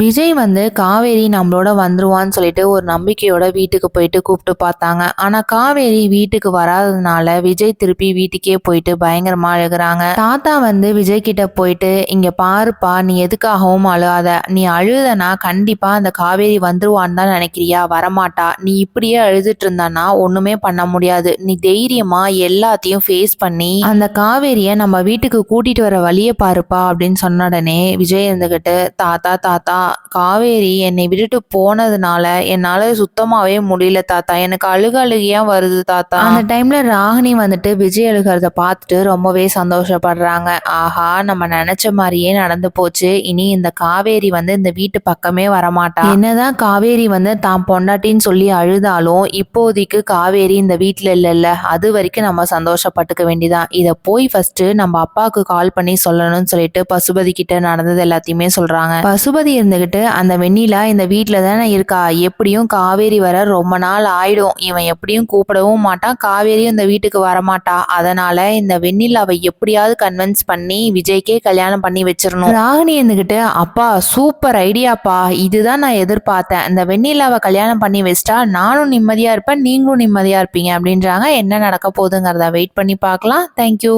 விஜய் வந்து காவேரி நம்மளோட வந்துருவான்னு சொல்லிட்டு ஒரு நம்பிக்கையோட வீட்டுக்கு போயிட்டு கூப்பிட்டு பார்த்தாங்க. ஆனா காவேரி வீட்டுக்கு வராததுனால விஜய் திருப்பி வீட்டுக்கே போயிட்டு பயங்கரமா அழுகுறாங்க. தாத்தா வந்து விஜய் கிட்ட போயிட்டு, இங்க பாருப்பா, நீ எதுக்காகவும் அழுகாத. நீ அழுதனா கண்டிப்பா அந்த காவேரி வந்துருவான்னு தான் நினைக்கிறியா? வரமாட்டா. நீ இப்படியே அழுதுட்டு இருந்தானா ஒண்ணுமே பண்ண முடியாது. நீ தைரியமா எல்லாத்தையும் ஃபேஸ் பண்ணி அந்த காவேரிய நம்ம வீட்டுக்கு கூட்டிட்டு வர வழிய பாருப்பா அப்படின்னு சொன்ன உடனே விஜய் இருந்துகிட்டு, தாத்தா தாத்தா, காவேரி என்னை விட்டுட்டு போனதுனால என்னால சுத்தமாவே முடியல தாத்தா. எனக்கு அழுகையா வருது தாத்தா. அந்த டைம்ல ராகினி வந்துட்டு விஜய் அழுகிறத பார்த்துட்டு ரொம்பவே சந்தோஷப்படுறாங்க. ஆஹா, நம்ம நினைச்ச மாதிரியே நடந்து போச்சு. இனி இந்த காவேரி வந்து இந்த வீட்டு பக்கமே வரமாட்டா. என்னதான் காவேரி வந்து தான் பொண்டாட்டின்னு சொல்லி அழுதாலும் இப்போதைக்கு காவேரி இந்த வீட்டுல இல்ல. அது வரைக்கும் நம்ம சந்தோஷப்பட்டுக்க வேண்டியதான். இத போய் ஃபர்ஸ்ட் நம்ம அப்பாவுக்கு கால் பண்ணி சொல்லணும்னு சொல்லிட்டு பசுபதி கிட்ட நடந்தது எல்லாத்தையுமே சொல்றாங்க. பசுபதி இருந்துகிட்டு, அந்த வெண்ணிலா இந்த வீட்டுல தானே இருக்கா, எப்படியும் காவேரி வர ரொம்ப நாள் ஆயிடும். இவன் எப்படியும் கூப்பிடவும் மாட்டான், காவேரியும் இந்த வீட்டுக்கு வரமாட்டா. அதனால இந்த வெண்ணிலாவை எப்படியாவது கன்வின்ஸ் பண்ணி விஜய்க்கே கல்யாணம் பண்ணி வச்சிடணும். ராகினி இருந்துகிட்டு, அப்பா சூப்பர் ஐடியாப்பா, இதுதான் நான் எதிர்பார்த்தேன். இந்த வெண்ணிலாவை கல்யாணம் பண்ணி வச்சிட்டா நானும் நிம்மதியா இருப்பேன், நீங்களும் நிம்மதியா இருப்பீங்க அப்படின்றாங்க. என்ன நடக்க போகுதுங்கிறத வெயிட் பண்ணி பார்க்கலாம். தேங்க்யூ.